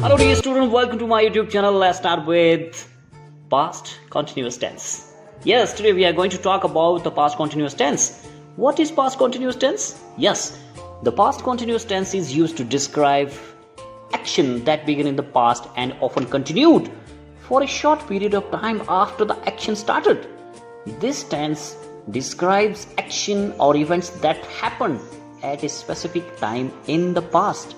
Hello dear student, welcome to my YouTube channel. Let's start with past continuous tense. Yes, today we are going to talk about the past continuous tense. What is past continuous tense? Yes, the past continuous tense is used to describe action that began in the past and often continued for a short period of time after the action started. This tense describes action or events that happened at a specific time in the past.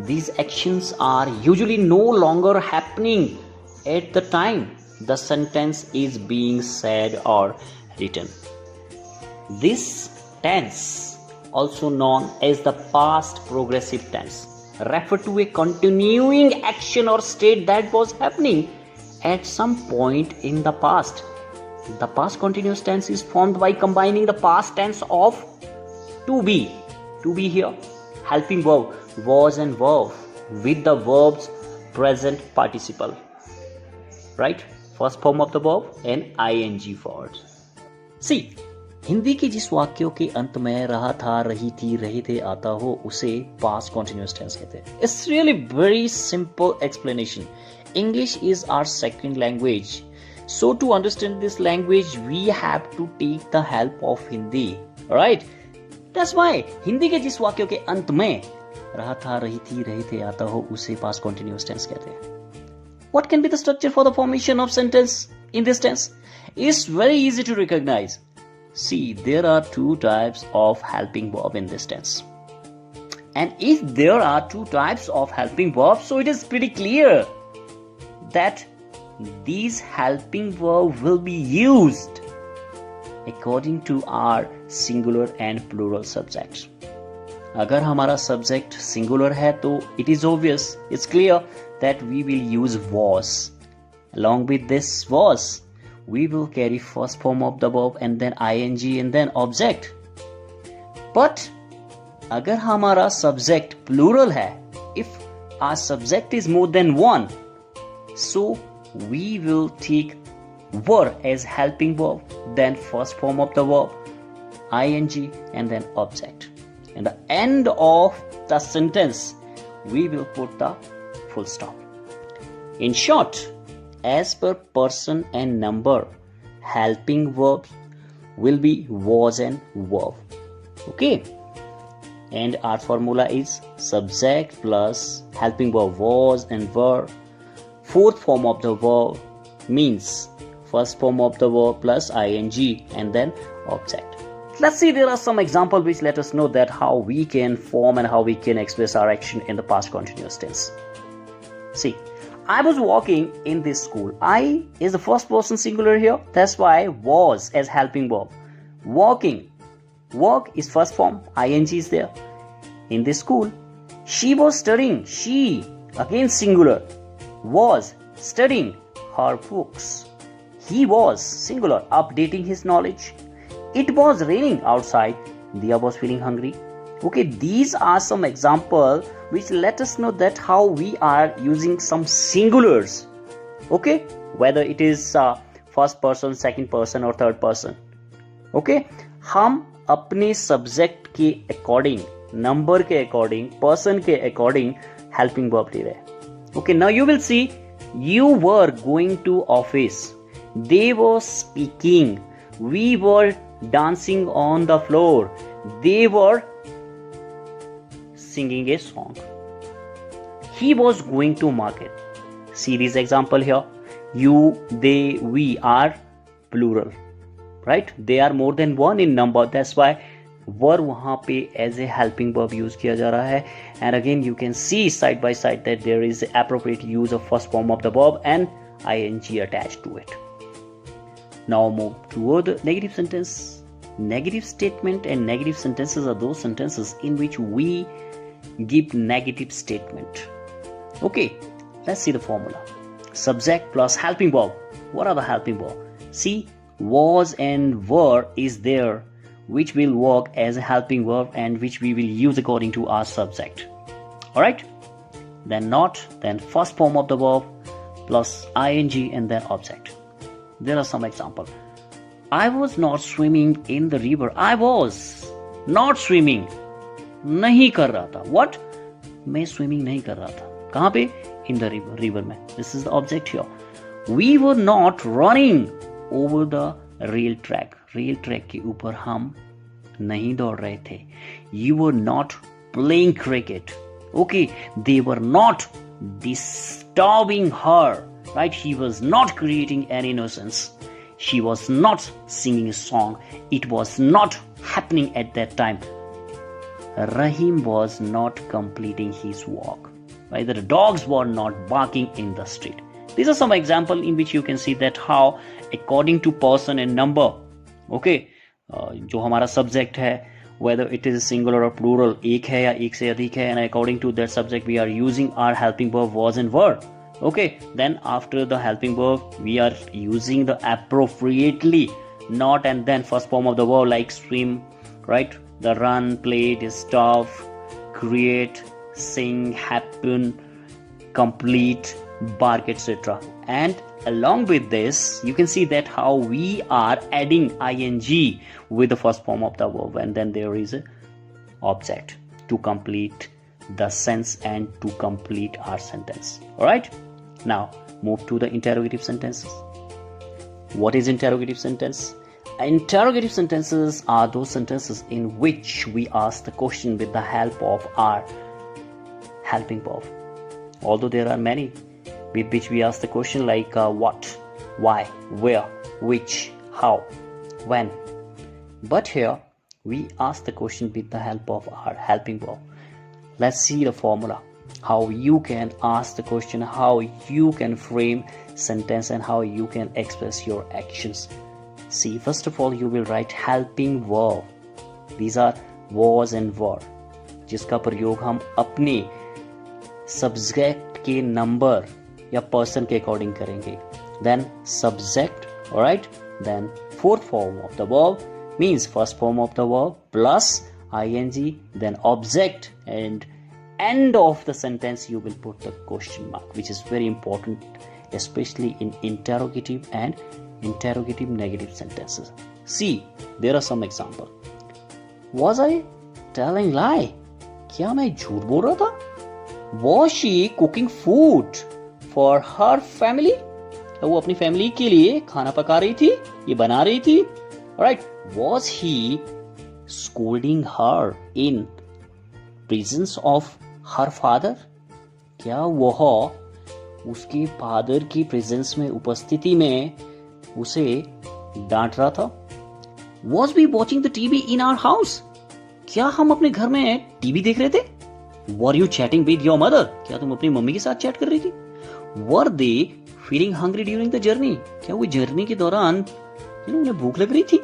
These actions are usually no longer happening at the time the sentence is being said or written. This tense, also known as the past progressive tense, refers to a continuing action or state that was happening at some point in the past. The past continuous tense is formed by combining the past tense of to be here, helping verb, was and verb with the verb's present participle, right? First form of the verb and ing forward. See, Hindi के जिस वाक्यों के अंत में रहा था, रही थी, रहे थे, आता हो, उसे past continuous tense कहते हैं. It's really very simple explanation. English is our second language. So to understand this language, we have to take the help of Hindi. Alright? That's why Hindi के जिस वाक्यों के अंत में रहा था, रही थी, रहे थे, आता हो, उसे past continuous tense कहते हैं. What can be the structure for the formation of sentence in this tense? It's very easy to recognize. See, there are two types of helping verb in this tense. And if there are two types of helping verbs, so it is pretty clear that these helping verbs will be used according to our singular and plural subjects. अगर हमारा subject singular है तो it is obvious, it's clear that we will use was. Along with this was, we will carry first form of the verb and then ing and then object. But अगर हमारा subject plural है, if our subject is more than one, so we will take were as helping verb, then first form of the verb, ing and then object. And the end of the sentence, we will put the full stop. In short, as per person and number, helping verbs will be was and verb. Okay? And our formula is subject plus helping verb was and were. Fourth form of the verb means first form of the verb plus ing and then object. Let's see, there are some examples which let us know that how we can form and how we can express our action in the past continuous tense. See, I was walking in this school. I is the first person singular here. That's why was as helping verb. Walking. Walk is first form. Ing is there. In this school, she was studying. She, again singular, was studying her books. He was singular, updating his knowledge. It was raining outside. Dia was feeling hungry. Okay, these are some examples which let us know that how we are using some singulars. Okay, whether it is first person, second person or third person. Okay, हम अपने subject के according, number के according, person के according helping verb ले रहे हैं. Okay, now you will see, you were going to office. They were speaking. We were dancing on the floor. They were singing a song. He was going to market. See this example here. You, they, we are plural. Right? They are more than one in number. That's why were वहाँ पे as a helping verb use किया जा रहा है. And again you can see side by side that there is appropriate use of first form of the verb and ing attached to it. Now move toward the negative sentence. Negative statement and negative sentences are those sentences in which we give negative statement. Okay, let's see the formula. Subject plus helping verb. What are the helping verb? See, was and were is there, which will work as a helping verb and which we will use according to our subject. Alright? Then not, then first form of the verb plus ing and then object. There are some examples. I was not swimming in the river. I was not swimming. नहीं कर रहा था. What? मैं swimming नहीं कर रहा था. कहाँ पे? In the river में. This is the object here. We were not running over the rail track. Rail track के ऊपर हम नहीं दौड़ रहे थे. You were not playing cricket. Okay, they were not disturbing her. Right? He was not creating any nuisance. She was not singing a song. It was not happening at that time. Rahim was not completing his walk. Right? The dogs were not barking in the street. These are some examples in which you can see that how according to person and number, okay, जो हमारा subject है, whether it is singular or plural, एक है या एक से अधिक है, and according to that subject we are using our helping verb was and were. Okay, then after the helping verb we are using the appropriately, not and then first form of the verb like swim, right? The run, play, disturb, create, sing, happen, complete, bark, etc. And along with this, you can see that how we are adding ing with the first form of the verb, and then there is a object to complete the sense and to complete our sentence. All right. Now move to the interrogative sentences. What is interrogative sentence? Interrogative sentences are those sentences in which we ask the question with the help of our helping verb. Although there are many with which we ask the question like what, why, where, which, how, when. But here we ask the question with the help of our helping verb. Let's see the formula. How you can ask the question, how you can frame sentence, and how you can express your actions. See, first of all, you will write helping verb. These are was and were, जिसका प्रयोग हम अपने subject के number या person के according करेंगे. Then subject, alright. Then fourth form of the verb means first form of the verb plus ing, then object, and end of the sentence you will put the question mark, which is very important, especially in interrogative and interrogative negative sentences. See, there are some examples. Was I telling lie? क्या मैं झूठ बोल रहा था? Was she cooking food for her family? वो अपनी family के लिए खाना पका रही थी, ये बना रही थी. Alright. Was he scolding her in presence of her father? क्या वह उसके फादर की प्रेजेंस में, उपस्थिति में उसे डांट रहा था? Was we watching the TV in our house? क्या हम अपने घर में टीवी देख रहे थे? Were you chatting with your mother? क्या तुम अपनी मम्मी के साथ चैट कर रही थी? Were they feeling hungry during the journey? क्या वो जर्नी के दौरान उन्हें भूख लग रही थी,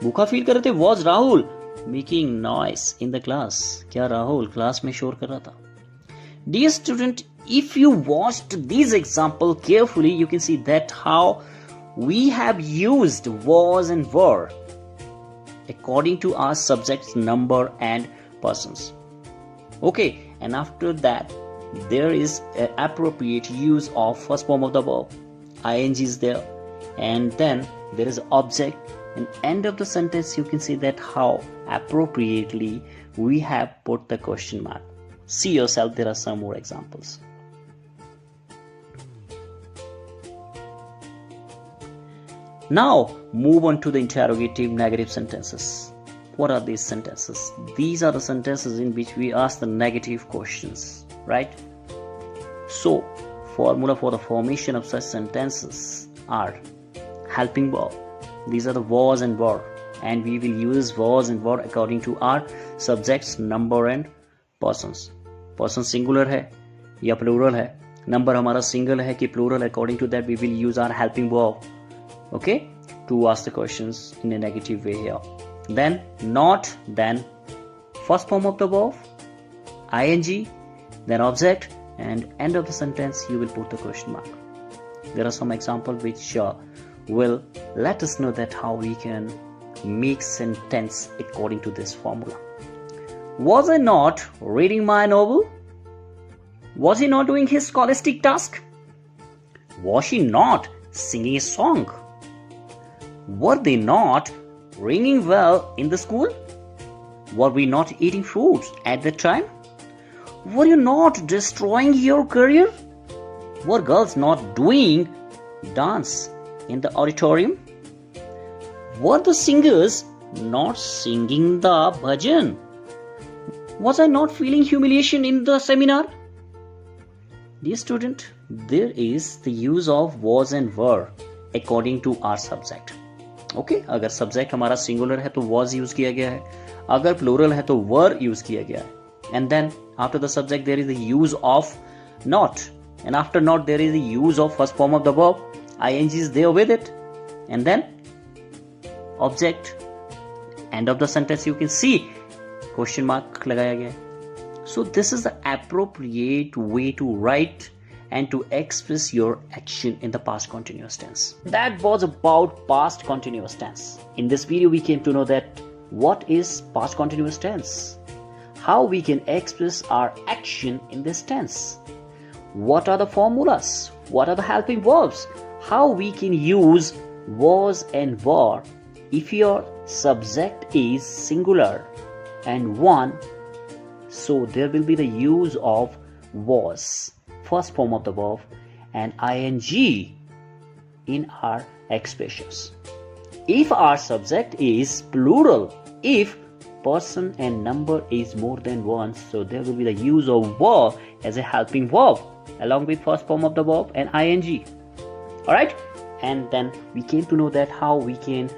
भूखा फील कर रहे थे? Was Rahul making noise in the class? क्या राहुल क्लास में शोर कर रहा था? Dear student, if you watched these examples carefully, you can see that how we have used was and were according to our subjects, number, and persons. Okay, and after that, there is an appropriate use of first form of the verb. Ing is there, and then there is object. And end of the sentence, you can see that how appropriately we have put the question mark. See yourself, there are some more examples. Now move on to the interrogative negative sentences. What are these sentences? These are the sentences in which we ask the negative questions, right? So, formula for the formation of such sentences are helping verb. These are the was and were, and we will use was and were according to our subjects, number, and persons. Person singular है या plural है, number हमारा single है कि plural. According to that, we will use our helping verb, okay, to ask the questions in a negative way here. Then not, then first form of the verb, ing, then object, and end of the sentence you will put the question mark. There are some examples which will let us know that how we can make sentence according to this formula. Was I not reading my novel? Was he not doing his scholastic task? Was she not singing a song? Were they not ringing well in the school? Were we not eating fruits at that time? Were you not destroying your career? Were girls not doing dance in the auditorium? Were the singers not singing the bhajan? Was I not feeling humiliation in the seminar? Dear student, there is the use of was and were according to our subject. Okay, अगर subject हमारा singular है तो was use किया गया है, अगर plural है तो were use किया गया है. And then after the subject there is the use of not, and after not there is the use of first form of the verb. ing is there with it, and then object. End of the sentence you can see question mark लगाया गया है. So this is the appropriate way to write and to express your action in the past continuous tense. That was about past continuous tense. In this video we came to know that what is past continuous tense, how we can express our action in this tense, what are the formulas, what are the helping verbs, how we can use was and were if your subject is singular and one. So there will be the use of was, first form of the verb, and ing in our expressions. If our subject is plural, if person and number is more than one, so there will be the use of were as a helping verb along with first form of the verb and ing. Alright, and then we came to know that how we can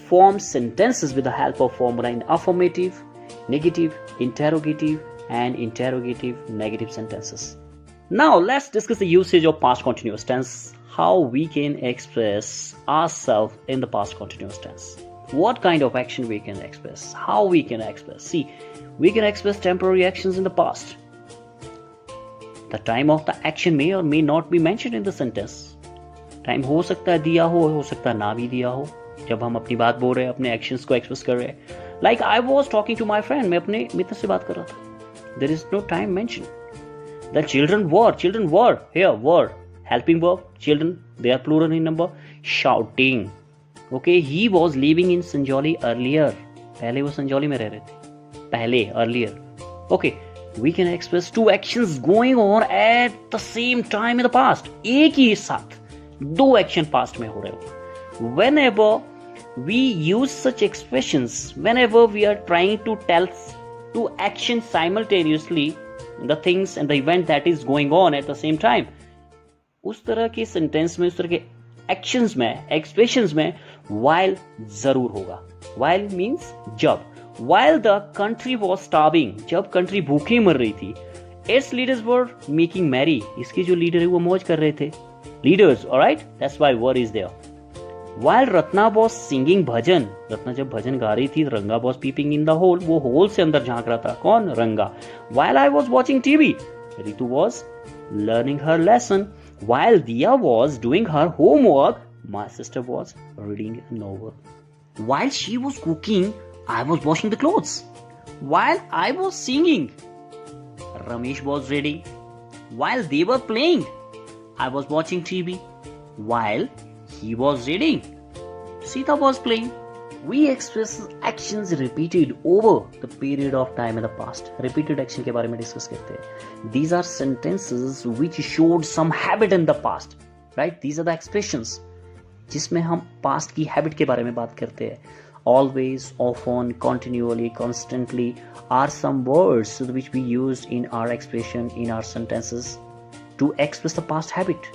form sentences with the help of formula in affirmative, negative, interrogative and interrogative negative sentences. Now let's discuss the usage of past continuous tense, how we can express ourselves in the past continuous tense. What kind of action we can express, how we can express. See, we can express temporary actions in the past. The time of the action may or may not be mentioned in the sentence. Time हो सकता है दिया हो सकता है ना भी दिया हो. जब हम अपनी बात बोल रहे हैं, अपने actions को express कर रहे हैं. Like I was talking to my friend, मैं अपने मित्र से बात कर रहा था. There is no time mentioned. The children were, here were, helping verb, children, they are plural in number, shouting. Okay, he was living in Sanjoli earlier. पहले वो संजौली में रह रहे थे. पहले, earlier. Okay, we can express two actions going on at the same time in the past. एक ही साथ दो action past में हो रहे हो. Whenever we use such expressions, whenever we are trying to tell two actions simultaneously, the things and the event that is going on at the same time, उस तरह के sentence में, उस तरह के actions में, expressions में while जरूर होगा. While means जब. While the country was starving, जब country भूखे मर रही थी, its leaders were making merry. इसके जो leader है वो मौज कर रहे थे. Leaders, alright? That's why word is there. While Ratna was singing bhajan, Ratna जब भजन गा रही थी, रंगा was peeping in the hole, वो hole से अंदर झांक रहा था. कौन? रंगा. While I was watching TV, Ritu was learning her lesson. While Diya was doing her homework, my sister was reading a novel. While she was cooking, I was washing the clothes. While I was singing, Ramesh was reading. While they were playing, I was watching TV. While he was reading, Sita was playing. We express actions repeated over the period of time in the past. Repeated action के बारे में discuss करते हैं. These are sentences which showed some habit in the past. Right? These are the expressions जिसमें हम past की habit के बारे में बात करते हैं. Always, often, continually, constantly are some words which we use in our expression, in our sentences to express the past habit.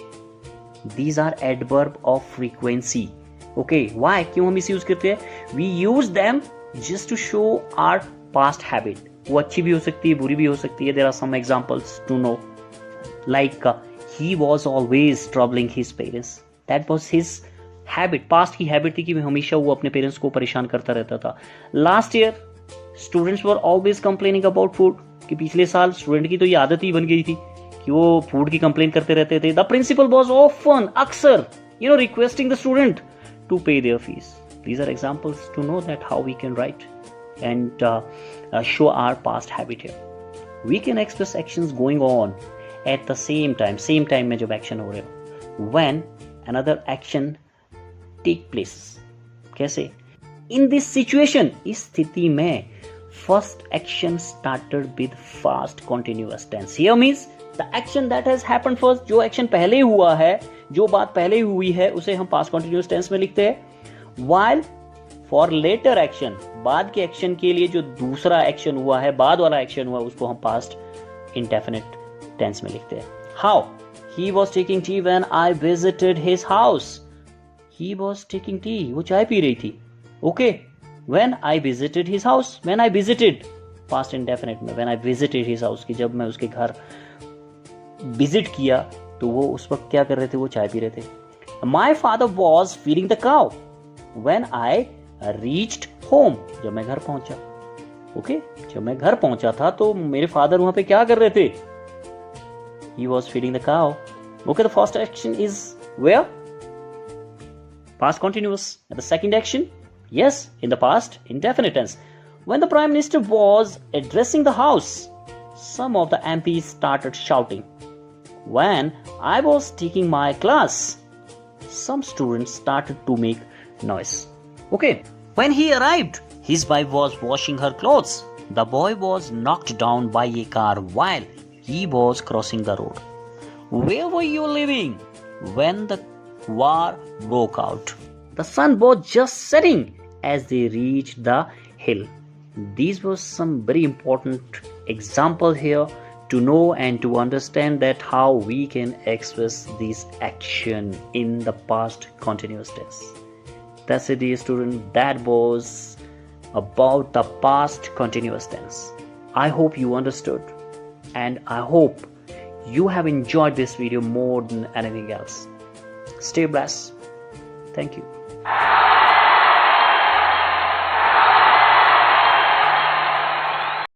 These are adverb of frequency. Okay, why? क्यों हम इसे यूज करते हैं? We use them just to show our past habit. वो अच्छी भी हो सकती है, बुरी भी हो सकती है. There are some examples to know. Like he was always troubling his parents. That was his habit. Past की habit थी कि हमेशा वो अपने पेरेंट्स को परेशान करता रहता था. Last year, students were always complaining about food. कि पिछले साल स्टूडेंट की तो ये आदत ही बन गई थी कि वो फूड की कंप्लेन करते रहते थे. The principal was often, अक्सर, requesting the student to pay their fees. These are examples to know that how we can write and show our past habit here. We can express actions going on at the same time में जब action हो रहे हो. When another action take place. कैसे? In this situation, इस स्थिति में first action started with past continuous tense. Here means the action that has happened first, जो action पहले हुआ है, जो बात पहले हुई है, उसे हम past continuous tense में लिखते हैं. While for later action, बाद के action के लिए जो दूसरा action हुआ है, बाद वाला action हुआ, उसको हम past indefinite tense में लिखते हैं. How? He was taking tea when I visited his house. He was taking tea. वो चाय पी रही थी. Okay. When I visited his house. When I visited. Past indefinite में. When I visited his house. कि जब मैं उसके घर visit किया तो वो उस वक्त क्या कर रहे थे? वो चाय पी रहे थे. My father was feeding the cow. When I reached home. जब मैं घर पहुंचा. Okay. जब मैं घर पहुंचा था तो मेरे फादर वहां पे क्या कर रहे थे? He was feeding the cow. Okay, the first action is where? Past continuous. And the second action? Yes, in the past indefinite tense. When the Prime Minister was addressing the House, some of the MPs started shouting. When I was taking my class, some students started to make noise. Okay, when he arrived, his wife was washing her clothes. The boy was knocked down by a car while he was crossing the road. Where were you living when the war broke out? The sun was just setting as they reached the hill. These were some very important examples here to know and to understand that how we can express this action in the past continuous tense. That's it, dear student. That was about the past continuous tense. I hope you understood, and I hope you have enjoyed this video more than anything else. Stay blessed. Thank you.